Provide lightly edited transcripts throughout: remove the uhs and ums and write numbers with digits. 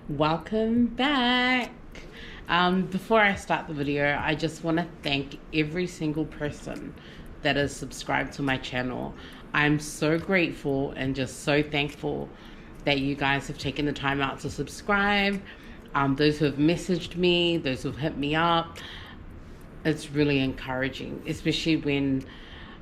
Welcome back. Before I start the video, I just want to thank every single person that is subscribed to my channel. I'm so grateful and just so thankful that you guys have taken the time out to subscribe. Those who have messaged me, those who have hit me up, it's really encouraging, especially when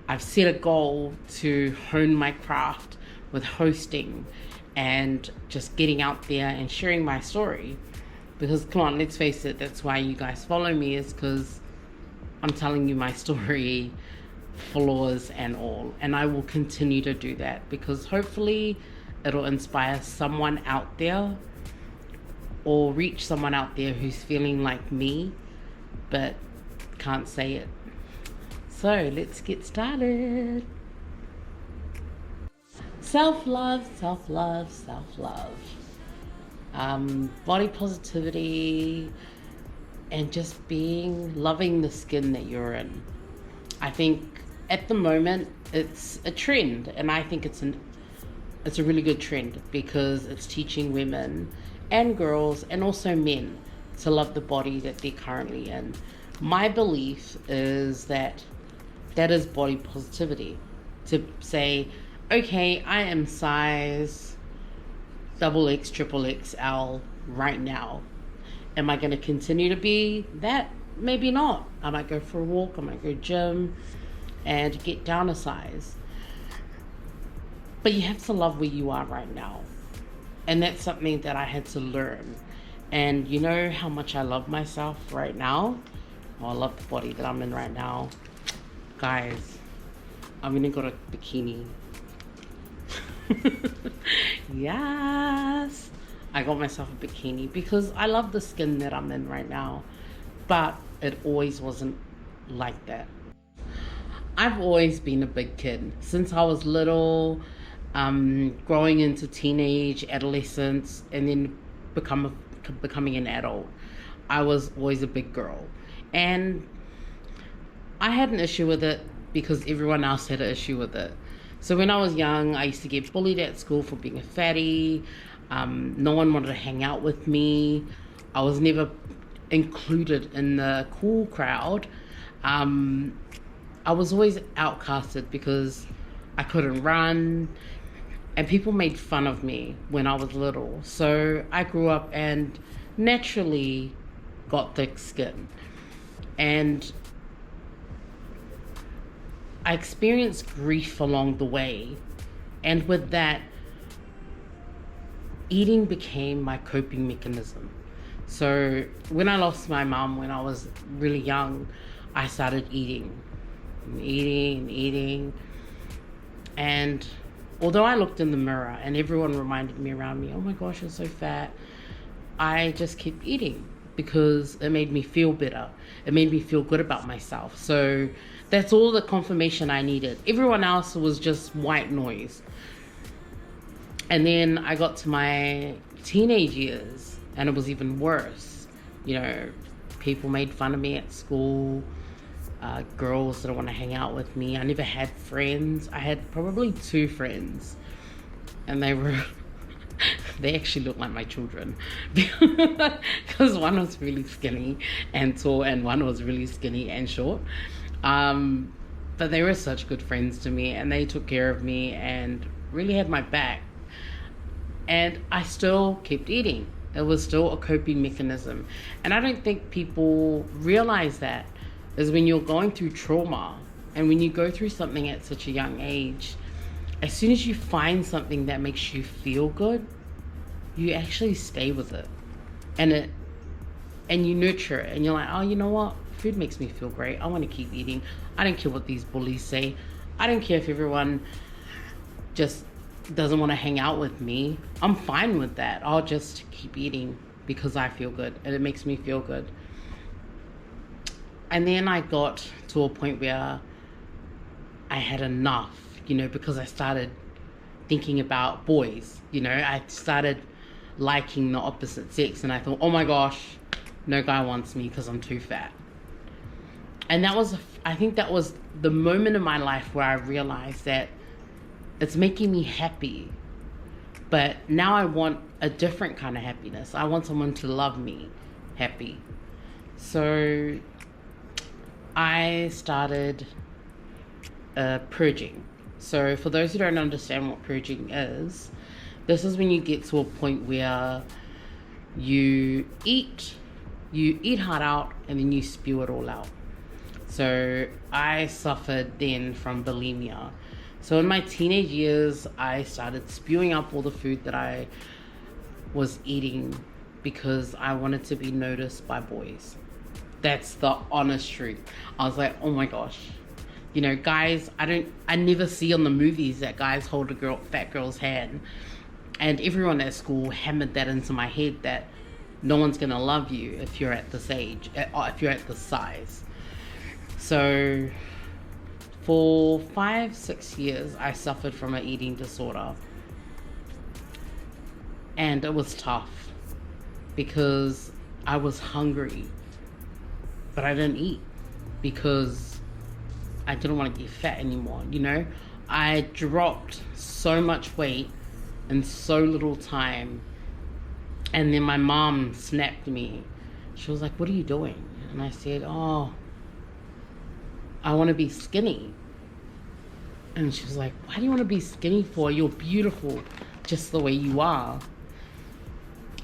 I've set a goal to hone my craft with hosting and just getting out there and sharing my story. Because come on, let's face it, that's why you guys follow me, is because I'm telling you my story, flaws and all. And I will continue to do that because hopefully it'll inspire someone out there or reach someone out there who's feeling like me but can't say it. So let's get started. Self-love, self-love, self-love. Body positivity and just loving the skin that you're in. I think at the moment it's a trend, and I think it's a really good trend because it's teaching women and girls and also men to love the body that they're currently in. My belief is that is body positivity. To say, okay, I am size XX, triple XL right now. Am I going to continue to be that? Maybe not. I might go for a walk, I might go gym and get down a size. But you have to love where you are right now. And that's something that I had to learn. And you know how much I love myself right now? Oh, I love the body that I'm in right now. Guys, I'm gonna go to bikini. Yes, I got myself a bikini because I love the skin that I'm in right now, but it always wasn't like that. I've always been a big kid since I was little, growing into teenage, adolescence, and then becoming an adult. I was always a big girl, and I had an issue with it because everyone else had an issue with it. So when I was young, I used to get bullied at school for being a fatty. No one wanted to hang out with me. I was never included in the cool crowd. I was always outcasted because I couldn't run, and people made fun of me when I was little. So I grew up and naturally got thick skin. And I experienced grief along the way, and with that, eating became my coping mechanism. So when I lost my mom when I was really young, I started eating and eating and eating. And although I looked in the mirror and everyone reminded me around me, oh my gosh, you're so fat, I just kept eating because it made me feel better. It made me feel good about myself. So that's all the confirmation I needed. Everyone else was just white noise. And then I got to my teenage years and it was even worse. You know, people made fun of me at school. Girls didn't want to hang out with me. I never had friends. I had probably 2 friends, and they actually looked like my children because one was really skinny and tall and one was really skinny and short. But they were such good friends to me, and they took care of me and really had my back. And I still kept eating. It was still a coping mechanism. And I don't think people realize that is when you're going through trauma and when you go through something at such a young age, as soon as you find something that makes you feel good, you actually stay with it. And you nurture it, and you're like, oh, you know what? Food makes me feel great. I want to keep eating. I don't care what these bullies say. I don't care if everyone just doesn't want to hang out with me. I'm fine with that. I'll just keep eating because I feel good and it makes me feel good. And then I got to a point where I had enough, because I started thinking about boys. I started liking the opposite sex, and I thought, oh my gosh, no guy wants me because I'm too fat. And I think that was the moment in my life where I realized that it's making me happy But now I want a different kind of happiness. I want someone to love me happy. So I started purging. So for those who don't understand what purging is, this is when you get to a point where you eat hard out, and then you spew it all out. So I suffered then from bulimia. So in my teenage years, I started spewing up all the food that I was eating because I wanted to be noticed by boys. That's the honest truth. I was like, oh my gosh. You know, guys, I never see on the movies that guys hold a fat girl's hand. And everyone at school hammered that into my head that no one's going to love you if you're at this age, or if you're at this size. So for 5-6 years, I suffered from an eating disorder. And it was tough because I was hungry, but I didn't eat because I didn't want to get fat anymore. You know, I dropped so much weight in so little time. And then my mom snapped me. She was like, what are you doing? And I said, oh, I want to be skinny. And she was like, why do you want to be skinny for? You're beautiful just the way you are.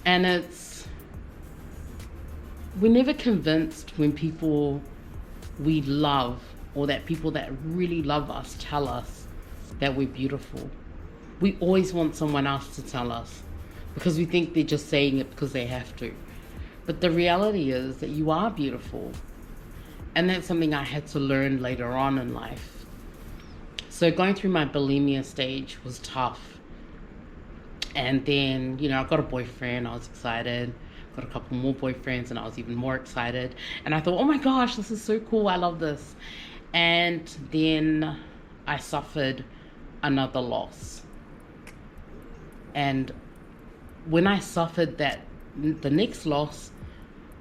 And we're never convinced when people we love, or that people that really love us tell us that we're beautiful. We always want someone else to tell us, because we think they're just saying it because they have to. But the reality is that you are beautiful. And that's something I had to learn later on in life. So going through my bulimia stage was tough. And then, you know, I got a boyfriend, I was excited. Got a couple more boyfriends and I was even more excited. And I thought, oh my gosh, this is so cool, I love this. And then I suffered another loss. And when I suffered the next loss,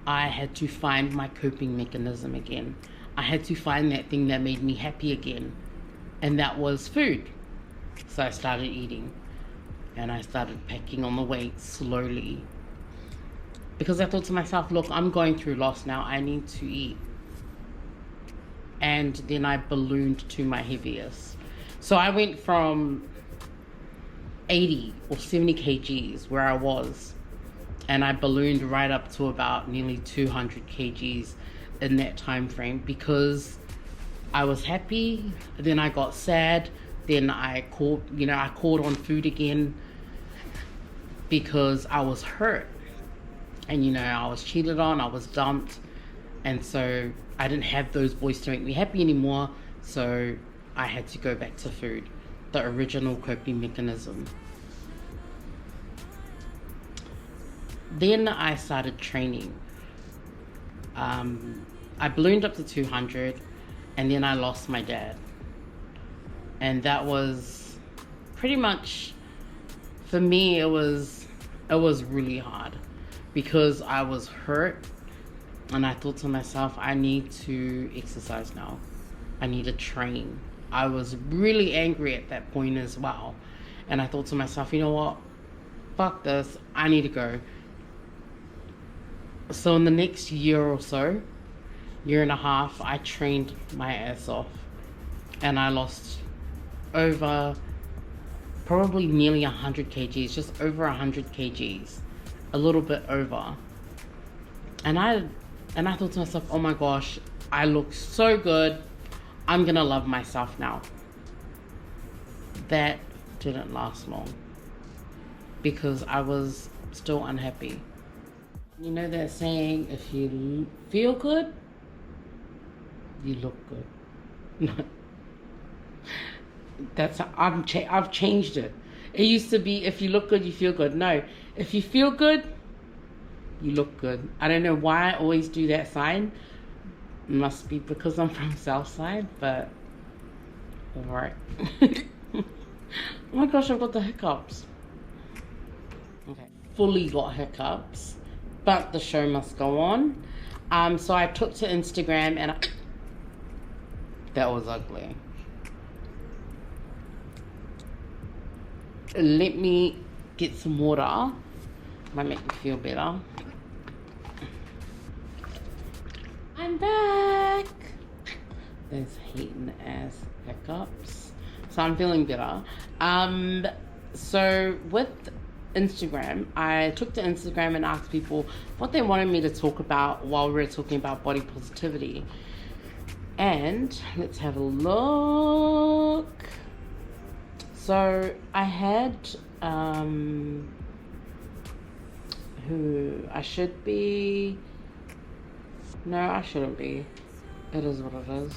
I had to find my coping mechanism again. I had to find that thing that made me happy again. And that was food. So I started eating. And I started packing on the weight slowly. Because I thought to myself, look, I'm going through loss now. I need to eat. And then I ballooned to my heaviest. So I went from 80 or 70 kgs where I was, and I ballooned right up to about nearly 200 kgs in that time frame, because I was happy, then I got sad, then I caught on food again because I was hurt, and I was cheated on, I was dumped, and so I didn't have those boys to make me happy anymore, so I had to go back to food, the original coping mechanism. Then I started training. I ballooned up to 200, and then I lost my dad. And that was pretty much, for me, it was really hard, because I was hurt, and I thought to myself, I need to exercise now. I need to train. I was really angry at that point as well. And I thought to myself, you know what? Fuck this. I need to go. So in the next year or so, year and a half, I trained my ass off. And I lost over, probably nearly 100 kgs, just over 100 kgs. A little bit over. And I thought to myself, oh my gosh, I look so good. I'm gonna love myself now. That didn't last long, because I was still unhappy. You know that saying, if you feel good, you look good. I've changed it. It used to be, if you look good, you feel good. No, if you feel good, you look good. I don't know why I always do that sign. Must be because I'm from Southside, but alright. Oh my gosh, I've got the hiccups. Okay, fully got hiccups, but the show must go on. So I took to Instagram, and that was ugly. Let me get some water. Might make me feel better. I'm back. There's Heaton ass hiccups. So I'm feeling better. So with Instagram, I took to Instagram and asked people what they wanted me to talk about while we were talking about body positivity. And let's have a look. So I had who I should be. No, I shouldn't be. It is what it is.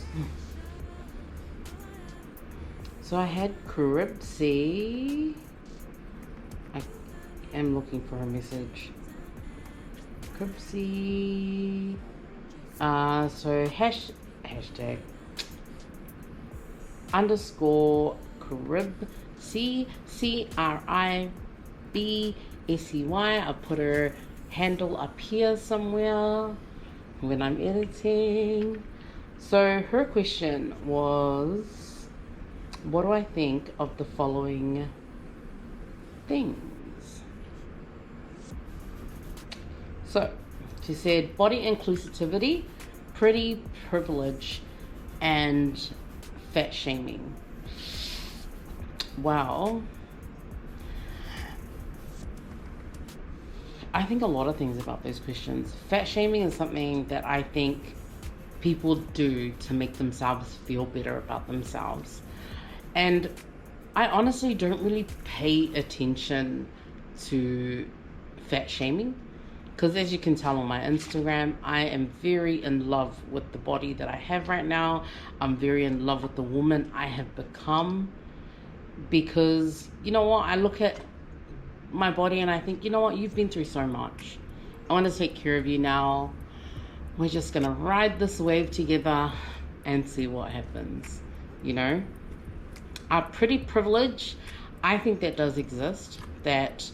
So I had Caribsy. I am looking for a message. Caribsy. So hashtag underscore Carib CRIBSEY. I'll put her handle up here somewhere when I'm editing. So her question was, what do I think of the following things? So she said body inclusivity, pretty privilege, and fat shaming. Well, I think a lot of things about those questions. Fat shaming is something that I think people do to make themselves feel better about themselves. And I honestly don't really pay attention to fat shaming, because as you can tell on my Instagram, I am very in love with the body that I have right now. I'm very in love with the woman I have become, because you know what, I look at my body and I think, you know what, you've been through so much. I want to take care of you now. We're just gonna ride this wave together and see what happens, you know. Pretty privilege, I think that does exist. That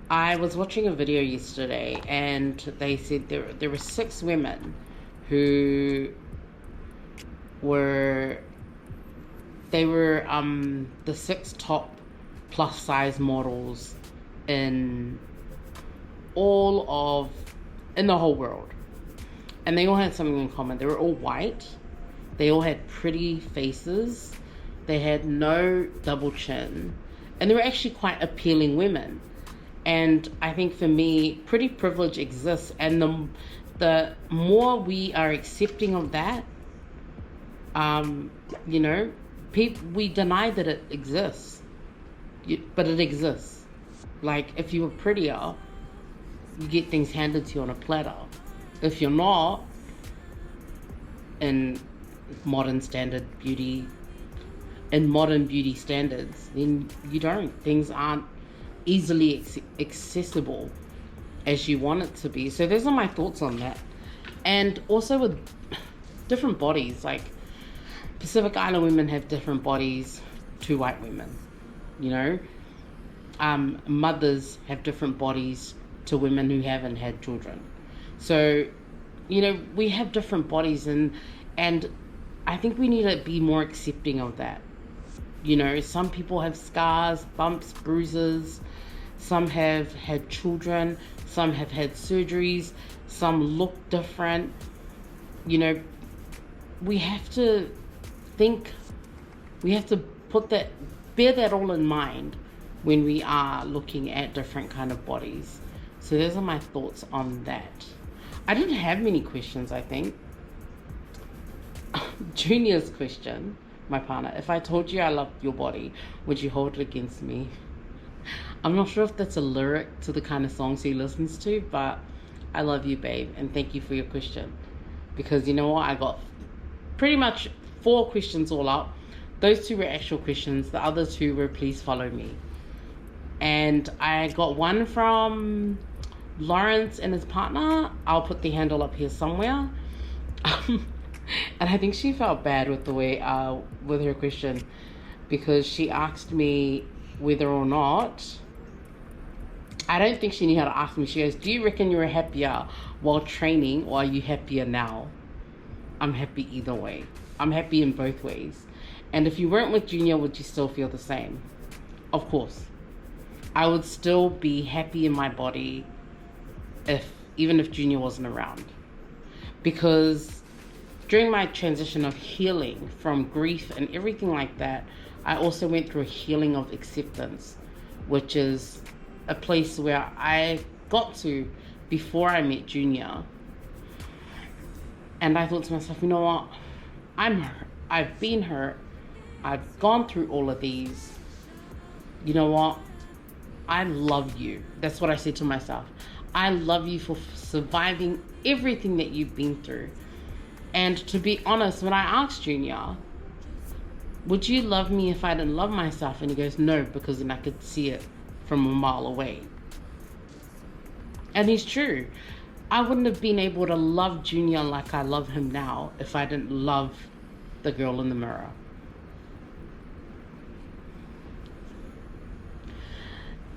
I was watching a video yesterday and they said there were 6 women who were the 6 top plus size models in the whole world, and they all had something in common. They were all white, they all had pretty faces, they had no double chin, and they were actually quite appealing women. And I think for me, pretty privilege exists, and the more we are accepting of that, you know, we deny that it exists, but it exists. Like, if you were prettier, you get things handed to you on a platter. If you're not, in modern beauty standards, then you don't. Things aren't easily accessible as you want it to be. So those are my thoughts on that. And also with different bodies, like Pacific Island women have different bodies to white women, you know. Mothers have different bodies to women who haven't had children. So, you know, we have different bodies, and I think we need to be more accepting of that. You know, some people have scars, bumps, bruises. Some have had children. Some have had surgeries. Some look different. You know, we have to bear that all in mind when we are looking at different kind of bodies. So those are my thoughts on that. I didn't have many questions, I think. Junior's question, my partner, if I told you I loved your body, would you hold it against me? I'm not sure if that's a lyric to the kind of songs he listens to, but I love you, babe, and thank you for your question. Because you know what, I got pretty much 4 questions all up. Those 2 were actual questions. The other 2 were please follow me. And I got one from Lawrence and his partner. I'll put the handle up here somewhere. And I think she felt bad with the way, with her question, because she asked me whether or not, I don't think she knew how to ask me. She goes, do you reckon you were happier while training, or are you happier now? I'm happy either way. I'm happy in both ways. And if you weren't with Junior, would you still feel the same? Of course. I would still be happy in my body even if Junior wasn't around. Because during my transition of healing from grief and everything like that, I also went through a healing of acceptance, which is a place where I got to before I met Junior. And I thought to myself, you know what? I've been hurt. I've gone through all of these. You know what? I love you. That's what I said to myself. I love you for surviving everything that you've been through. And to be honest, when I asked Junior, would you love me if I didn't love myself? And he goes, no, because then I could see it from a mile away. And he's true. I wouldn't have been able to love Junior like I love him now if I didn't love the girl in the mirror.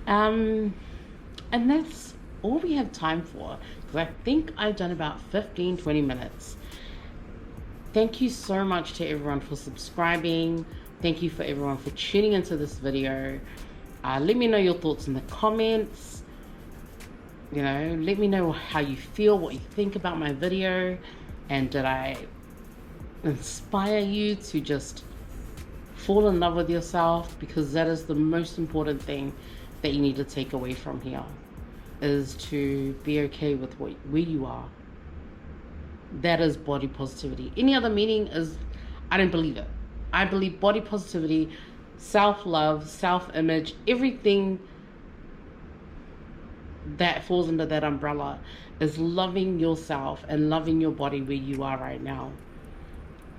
And that's all we have time for, because I think I've done about 15-20 minutes. Thank you so much to everyone for subscribing. Thank you for everyone for tuning into this video. Let me know your thoughts in the comments. You know, let me know how you feel, what you think about my video, and did I inspire you to just fall in love with yourself? Because that is the most important thing that you need to take away from here, is to be okay with where you are. That is body positivity. Any other meaning is, I don't believe it. I believe body positivity, self-love, self-image, everything that falls under that umbrella is loving yourself and loving your body where you are right now.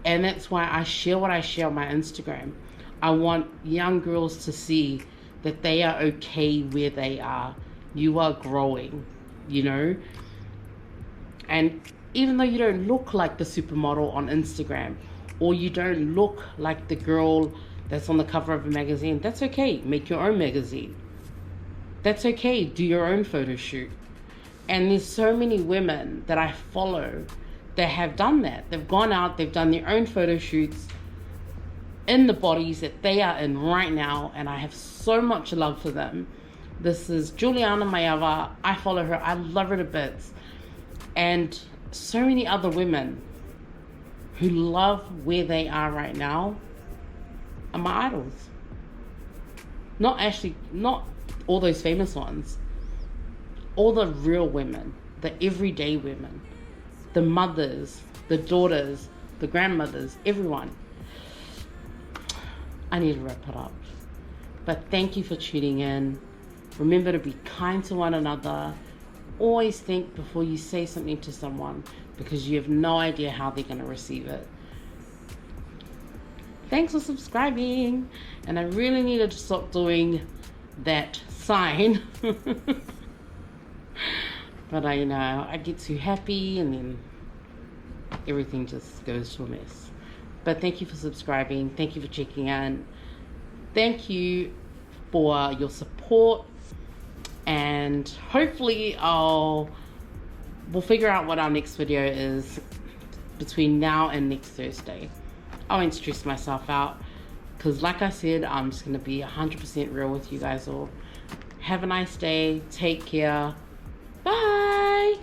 And that's why I share what I share on my Instagram. I want young girls to see that they are okay where they are. You are growing, you know? And even though you don't look like the supermodel on Instagram, or you don't look like the girl that's on the cover of a magazine, that's okay. Make your own magazine. That's okay. Do your own photo shoot. And there's so many women that I follow that have done that. They've gone out, they've done their own photo shoots in the bodies that they are in right now, and I have so much love for them. This is Juliana Mayava. I follow her. I love her to bits. And so many other women who love where they are right now are my idols. Not all those famous ones. All the real women, the everyday women, the mothers, the daughters, the grandmothers, everyone. I need to wrap it up. But thank you for tuning in. Remember to be kind to one another. Always think before you say something to someone, because you have no idea how they're going to receive it. Thanks for subscribing. And I really needed to stop doing that sign. But I get too happy and then everything just goes to a mess. But thank you for subscribing. Thank you for checking in. Thank you for your support. And hopefully we'll figure out what our next video is between now and next Thursday. I won't stress myself out, because like I said, I'm just going to be 100% real with you guys all. Have a nice day. Take care. Bye.